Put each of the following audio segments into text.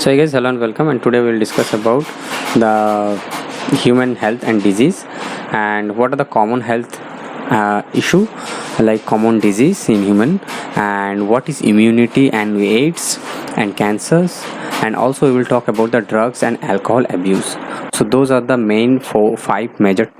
So hey guys, hello and welcome, and today we'll discuss about the human health and disease, and what are the common health issue, like common disease in human, and what is immunity and AIDS and cancers, and also we will talk about the drugs and alcohol abuse. So those are the main five major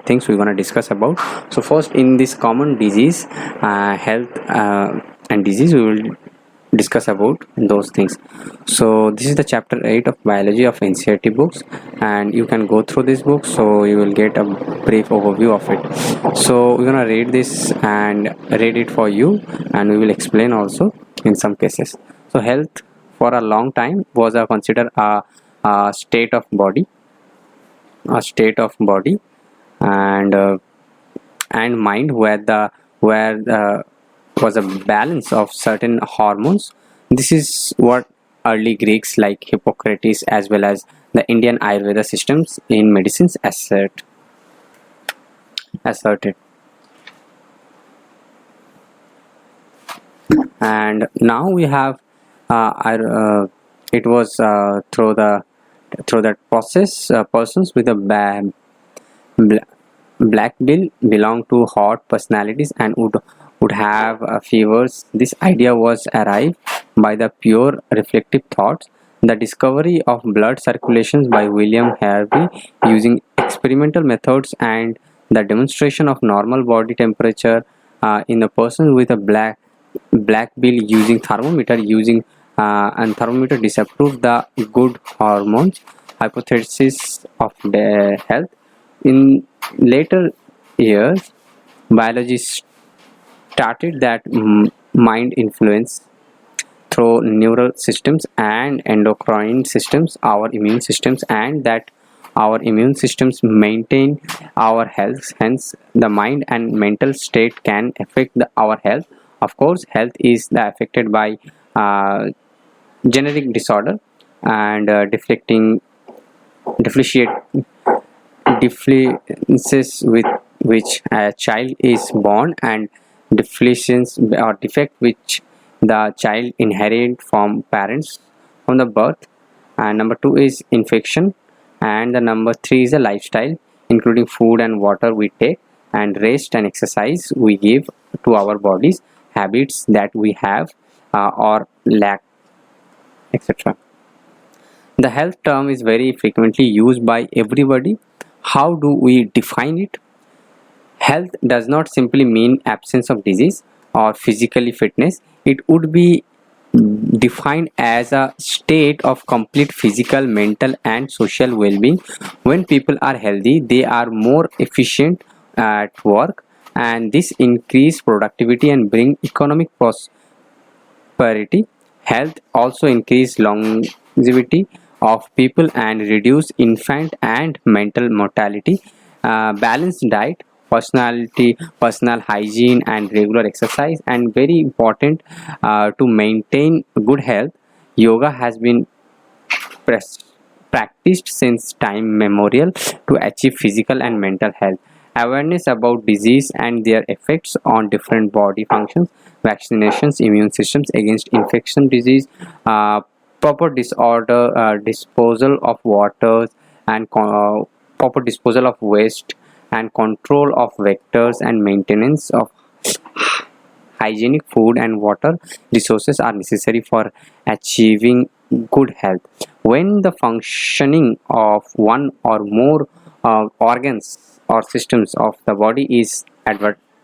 things we're gonna discuss about. So first, in this common disease, health and disease, we will discuss about those things. So this is the chapter 8 of biology of NCERT books, and you can go through this book so you will get a brief overview of it. So we're gonna read this and read it for you, and we will explain also in some cases. So health for a long time was considered a state of body, and mind, where was a balance of certain hormones. This is what early Greeks like Hippocrates as well as the Indian Ayurveda systems in medicines asserted. And now we have it was through that process, persons with a black bill belong to hot personalities and would have fevers. This idea was arrived by the pure reflective thoughts. The discovery of blood circulations by William Harvey using experimental methods, and the demonstration of normal body temperature in a person with a black bill using thermometer disproved the good hormones hypothesis of the health. In later years, biology started that mind influence through neural systems and endocrine systems, our immune systems, and that our immune systems maintain our health. Hence, the mind and mental state can affect our health. Of course, health is affected by genetic disorder and differences with which a child is born, and deficiencies or defect which the child inherit from parents from the birth. And number two is infection, and the number three is a lifestyle, including food and water we take, and rest and exercise we give to our bodies, habits that we have or lack, etc. The health term is very frequently used by everybody. How do we define it? Health does not simply mean absence of disease or physically fitness. It would be defined as a state of complete physical, mental, and social well-being. When people are healthy, they are more efficient at work, and this increase productivity and bring economic prosperity. Health also increase longevity of people and reduce infant and mental mortality. Balanced diet, personal hygiene, and regular exercise, and very important to maintain good health. Yoga has been practiced since time memorial to achieve physical and mental health. Awareness about disease and their effects on different body functions, vaccinations, immune systems against infection disease, proper disposal of waters, and proper disposal of waste, and control of vectors, and maintenance of hygienic food and water resources are necessary for achieving good health. When the functioning of one or more organs or systems of the body is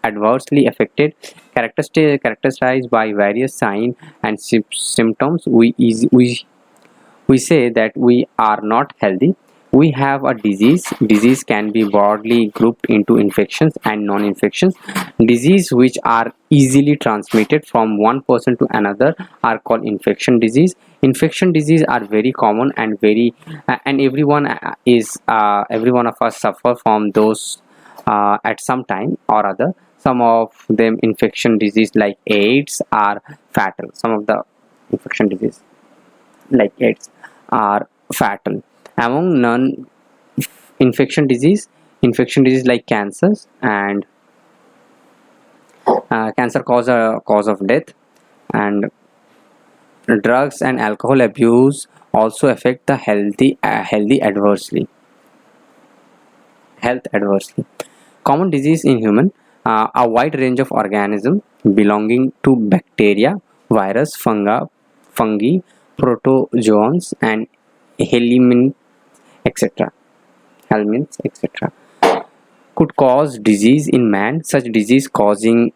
adversely affected, characterized by various signs and symptoms, we say that we are not healthy. We have a disease. Disease can be broadly grouped into infections and non-infections. Disease which are easily transmitted from one person to another are called infection disease. Infection disease are very common and very and every one of us suffer from those at some time or other. Some of them infection disease like AIDS are fatal. Some of the infection disease like AIDS are fatal. Among non-infection disease like cancers and cancer cause of death, and drugs and alcohol abuse also affect the health adversely. Common disease in human, a wide range of organisms belonging to bacteria, virus, fungi, protozoans, and helminths, etc. Helminths, etc. could cause disease in man. Such disease causing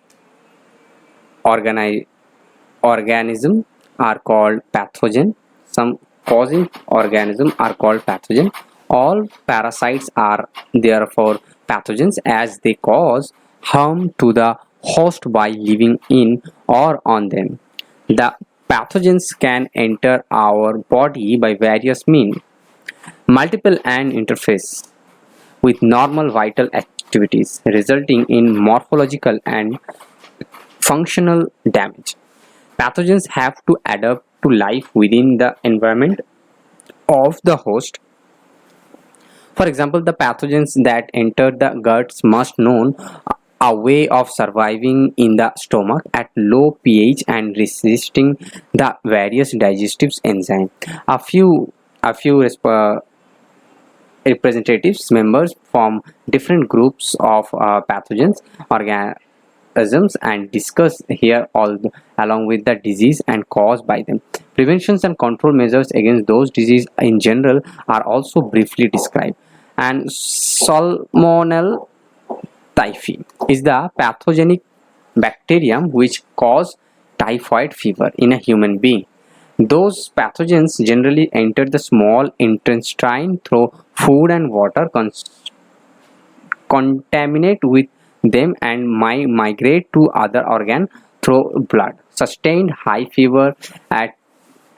organi- organism are called pathogen. Some causing organisms are called pathogen. All parasites are therefore pathogens as they cause harm to the host by living in or on them. The pathogens can enter our body by various means, multiple and interface with normal vital activities, resulting in morphological and functional damage. Pathogens have to adapt to life within the environment of the host. For example, the pathogens that enter the guts must know a way of surviving in the stomach at low pH and resisting the various digestive enzymes. A few representatives members from different groups of pathogens organisms and discuss here along with the disease and caused by them. Preventions and control measures against those diseases in general are also briefly described. And Salmonella typhi is the pathogenic bacterium which cause typhoid fever in a human being. Those pathogens generally enter the small intestine through food and water, contaminate with them, and migrate to other organ through blood. Sustained high fever at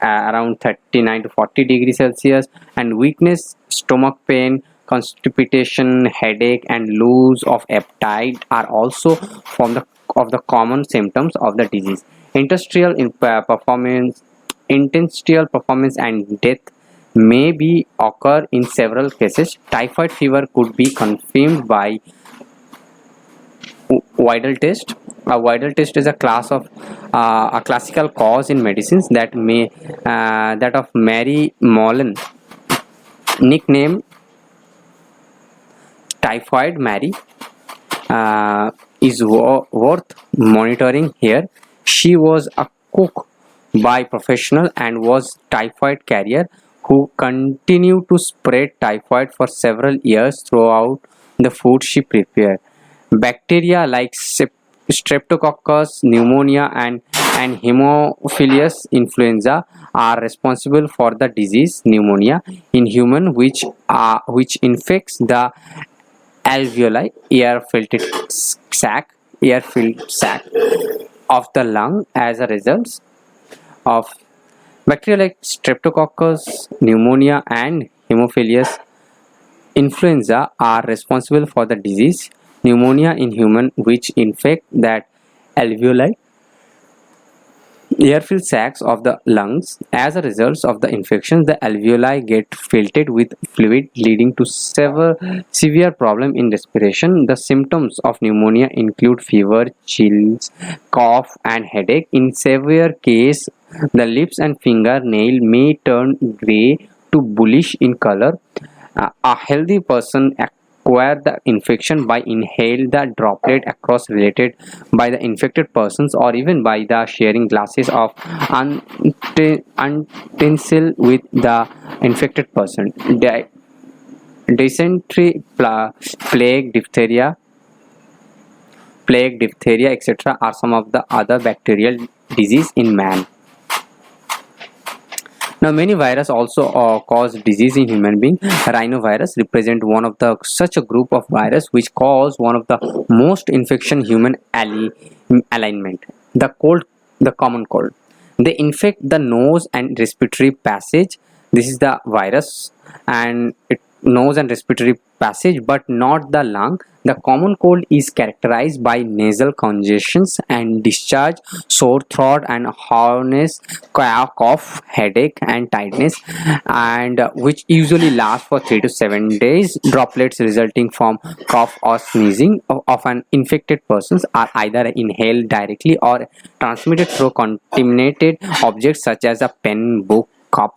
around 39 to 40 degrees Celsius and weakness, stomach pain, constipation, headache, and loss of appetite are also from the of the common symptoms of the disease. Industrial performance, intestinal performance, and death may be occur in several cases. Typhoid fever could be confirmed by Widal test. A Widal test is a classical cause in medicines that of Mary Mullen, nickname Typhoid Mary, is worth monitoring here. She was a cook by professional and was typhoid carrier who continued to spread typhoid for several years throughout the food she prepared. Bacteria like Streptococcus pneumonia and Haemophilus influenza are responsible for the disease pneumonia in human, which infects the alveoli, air-filled sac of the lung. As a result of bacteria like Streptococcus pneumonia and Haemophilus influenza are responsible for the disease pneumonia in human, which infect that alveoli, air-filled sacs of the lungs. As a result of the infection, the alveoli get filled with fluid, leading to severe problem in respiration. The symptoms of pneumonia include fever, chills, cough, and headache. In severe case, the lips and fingernail may turn gray to bluish in color. A healthy person acquire the infection by inhale the droplet across related by the infected persons or even by the sharing glasses of utensil with the infected person. Dysentery, diphtheria, etc. are some of the other bacterial disease in man. Now, many viruses also cause disease in human being. Rhinovirus represent one of the such a group of virus which cause one of the most infection human alignment. The common cold. They infect the nose and respiratory passage. This is the virus, and nose and respiratory passage, but not the lung. The common cold is characterized by nasal congestions and discharge, sore throat and hoarseness, cough, headache, and tiredness, and which usually lasts for 3 to 7 days. Droplets resulting from cough or sneezing of an infected person are either inhaled directly or transmitted through contaminated objects such as a pen, book, cup,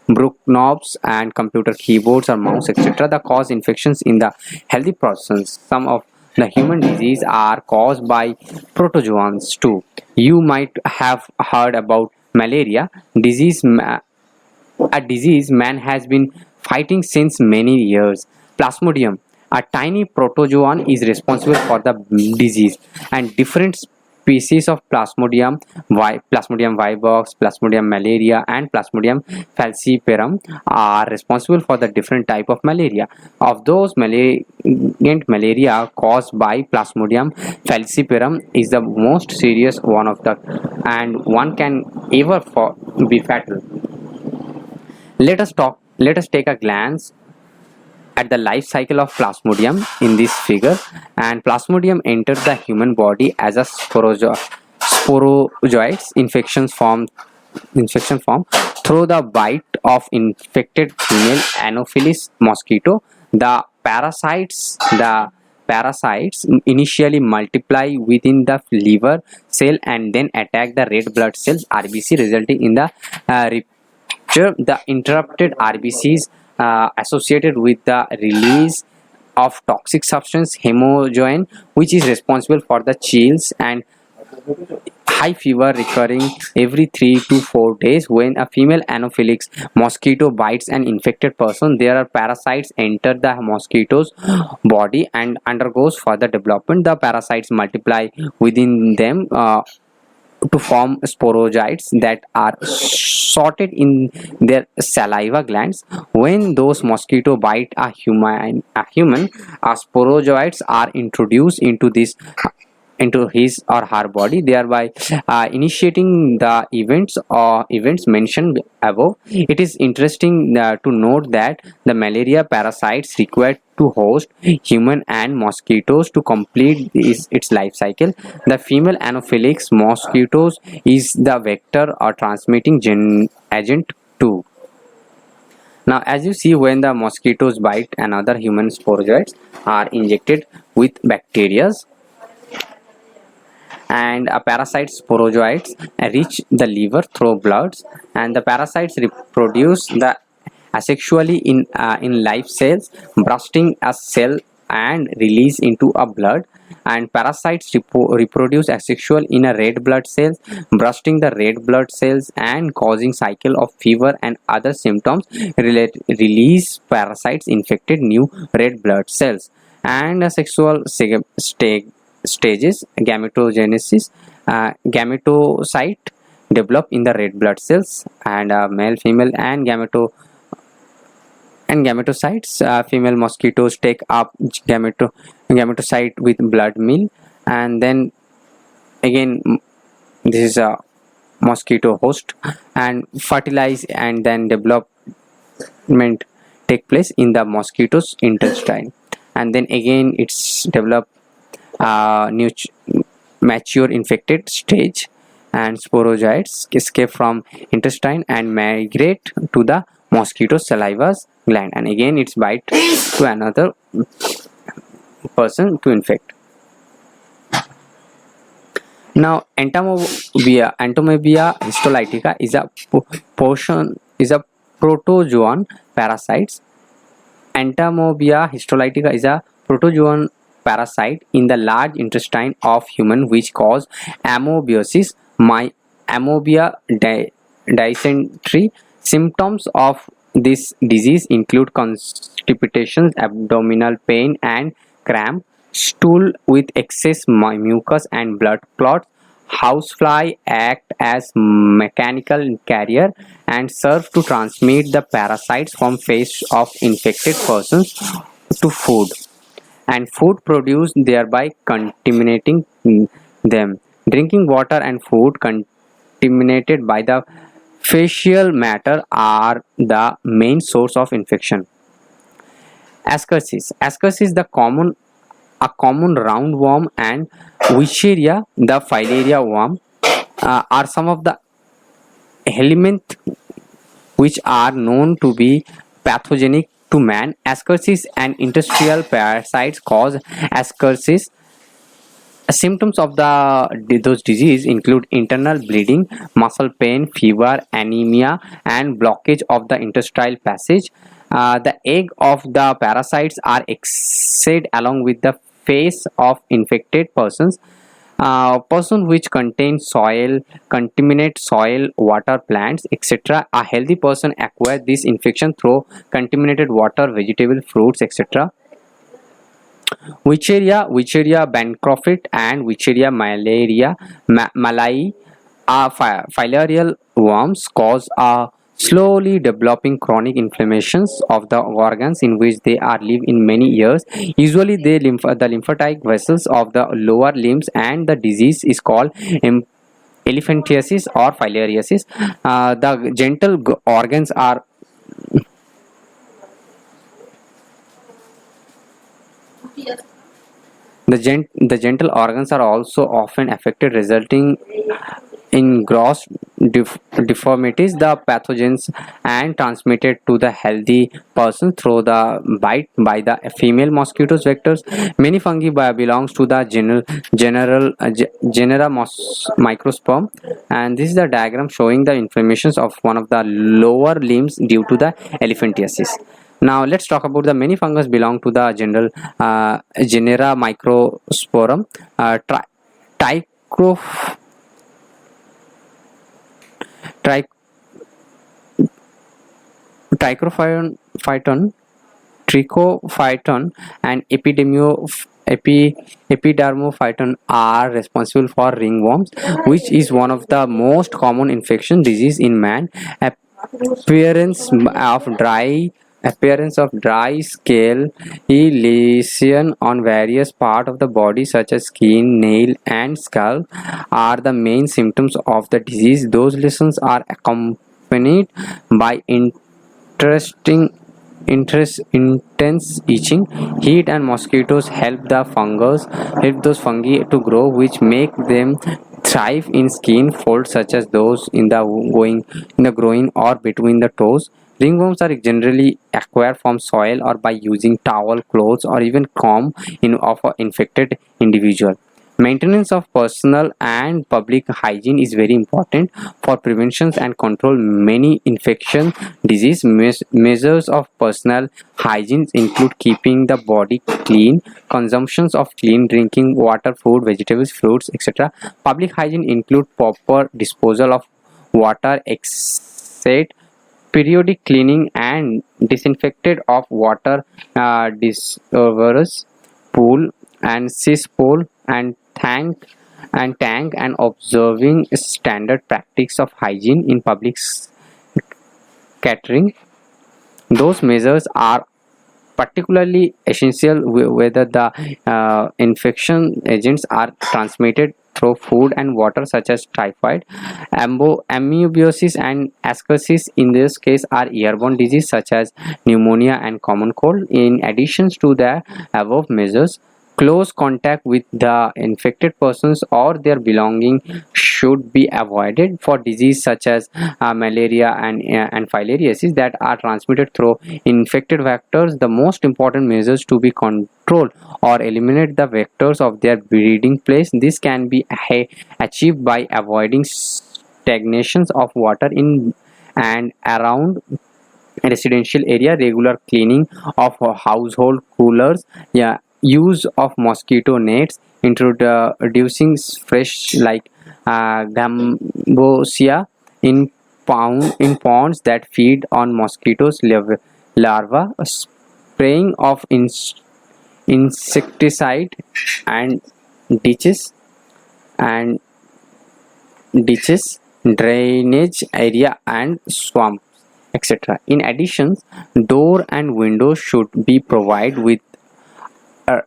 brook knobs and computer keyboards or mouse, etc. The cause infections in the healthy persons. Some of the human disease are caused by protozoans too. You might have heard about malaria disease, a disease man has been fighting since many years. Plasmodium, a tiny protozoan, is responsible for the disease, and different species of Plasmodium, Plasmodium vivax, Plasmodium malaria, and Plasmodium falciparum are responsible for the different type of malaria. Of those, malignant malaria caused by Plasmodium falciparum is the most serious one of the, and one can ever be fatal. Let us take a glance at the life cycle of Plasmodium in this figure. And Plasmodium enters the human body as a sporozoites infection form through the bite of infected female Anopheles mosquito. The parasites initially multiply within the liver cell and then attack the red blood cells RBC, resulting in the the interrupted RBCs associated with the release of toxic substance hemoglobin, which is responsible for the chills and high fever recurring every 3 to 4 days. When a female Anopheles mosquito bites an infected person, there are parasites enter the mosquito's body and undergoes further development. The parasites multiply within them to form sporozoites that are sorted in their saliva glands. When those mosquito bite a human, sporozoites are introduced into his or her body, thereby initiating the events mentioned above. It is interesting to note that the malaria parasites require to host human and mosquitoes to complete its life cycle. The female Anopheles mosquitoes is the vector or transmitting agent too. Now, as you see, when the mosquitoes bite another human, sporozoites are injected with bacteria, and a parasite sporozoites reach the liver through blood, and the parasites reproduce the asexually in live cells, bursting a cell and release into a blood. And parasites reproduce asexual in a red blood cells, bursting the red blood cells and causing cycle of fever and other symptoms. Release parasites infected new red blood cells. And asexual stages, gametogenesis, gametocyte develop in the red blood cells, and male, female, and gametocytes. Female mosquitoes take up gametocyte with blood meal, and then again this is a mosquito host, and fertilize, and then development take place in the mosquito's intestine, and then again it's develop new mature infected stage, and sporozoites escape from intestine and migrate to the mosquito saliva's gland, and again it's bite to another person to infect. Now, Entomobia histolytica is a protozoan parasite. Entomobia histolytica is a protozoan parasite in the large intestine of human, which cause amebiosis, amebia dysentery. Symptoms of this disease include constipation, abdominal pain and cramp, stool with excess mucus and blood clots. Housefly act as mechanical carrier and serve to transmit the parasites from face of infected persons to food, and food produced, thereby contaminating them. Drinking water and food contaminated by the fecal matter are the main source of infection. Ascarias. Ascarias, a common roundworm, and Wisteria, the filaria worm, are some of the elements which are known to be pathogenic to man. Ascarias and industrial parasites cause ascarias Symptoms of those disease include internal bleeding, muscle pain, fever, anemia, and blockage of the intestinal passage. The egg of the parasites are exhaled along with the face of infected persons. Person which contain soil, contaminate soil, water, plants, etc. A healthy person acquire this infection through contaminated water, vegetable, fruits, etc. Wicheria bancroft and Wicheria malayi are filarial worms cause a slowly developing chronic inflammations of the organs in which they are live in many years. Usually the lymphatic vessels of the lower limbs, and the disease is called elephantiasis or filariasis. The gentle organs are the gentle organs are also often affected, resulting in gross deformities. The pathogens and transmitted to the healthy person through the bite by the female mosquitoes vectors. Many fungi belongs to the genera microsperm, and this is the diagram showing the inflammations of one of the lower limbs due to the elephantiasis. Now let's talk about the many fungus belong to the general genera microsporum. Trichophyton, tri- trichophyton, trichophyton, and epidermophyton are responsible for ringworms, which is one of the most common infection disease in man. Appearance of dry scale lesion on various parts of the body such as skin, nail, and skull are the main symptoms of the disease. Those lesions are accompanied by intense itching. Heat and mosquitoes help those fungi to grow, which make them thrive in skin folds such as those in the groin or between the toes. Ringworms are generally acquired from soil or by using towel, clothes, or even comb of an infected individual. Maintenance of personal and public hygiene is very important for prevention and control many infection disease. Measures of personal hygiene include keeping the body clean, consumptions of clean drinking water, food, vegetables, fruits, etc. Public hygiene include proper disposal of water, except periodic cleaning and disinfected of water reservoirs, pool and cesspool, and tank, and observing standard practice of hygiene in public catering. Those measures are particularly essential whether the infection agents are transmitted through food and water such as typhoid, amoebiasis, and aspergillosis. In this case are airborne disease such as pneumonia and common cold. In addition to the above measures, close contact with the infected persons or their belonging should be avoided for disease such as malaria and filariasis that are transmitted through infected vectors. The most important measures to be control or eliminate the vectors of their breeding place. This can be achieved by avoiding stagnations of water in and around residential area, regular cleaning of household coolers, yeah, use of mosquito nets, introducing fresh like gambosia in ponds that feed on mosquitoes larvae, spraying of insecticide and ditches and ditches, drainage area, and swamps, etc. In addition, door and windows should be provided with a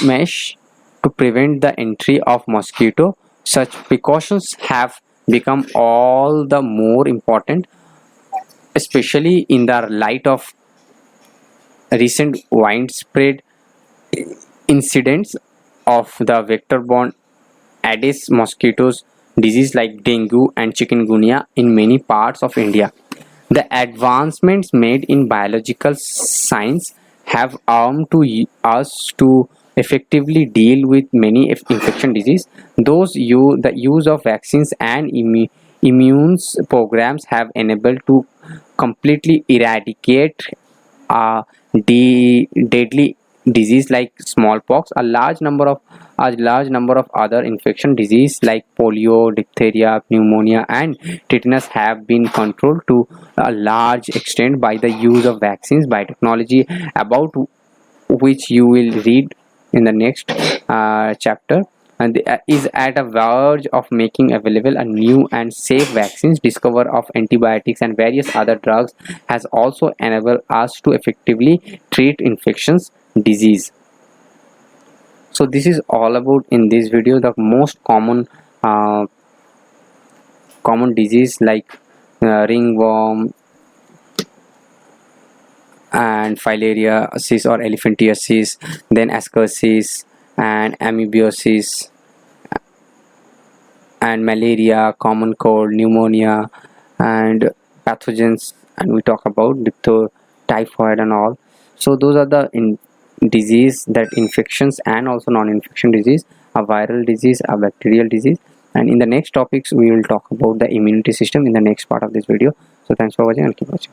mesh to prevent the entry of mosquito. Such precautions have become all the more important, especially in the light of recent widespread incidents of the vector-borne Aedes mosquitoes disease like dengue and chikungunya in many parts of India. The advancements made in biological science have armed us to effectively deal with many infection disease. The use of vaccines and immune programs have enabled to completely eradicate deadly disease like smallpox. A large number of other infection disease like polio, diphtheria, pneumonia, and tetanus have been controlled to a large extent by the use of vaccines biotechnology, about which you will read in the next chapter, and is at a verge of making available a new and safe vaccines. Discover of antibiotics and various other drugs has also enabled us to effectively treat infections disease. So this is all about in this video the most common disease like ringworm and filariasis or elephantiasis, then ascariasis and amoebiasis and malaria, common cold, pneumonia, and pathogens, and we talk about typhoid and all. So those are the disease, that infections and also non-infection disease, a viral disease, a bacterial disease. And in the next topics we will talk about the immunity system in the next part of this video. So thanks for watching and keep watching.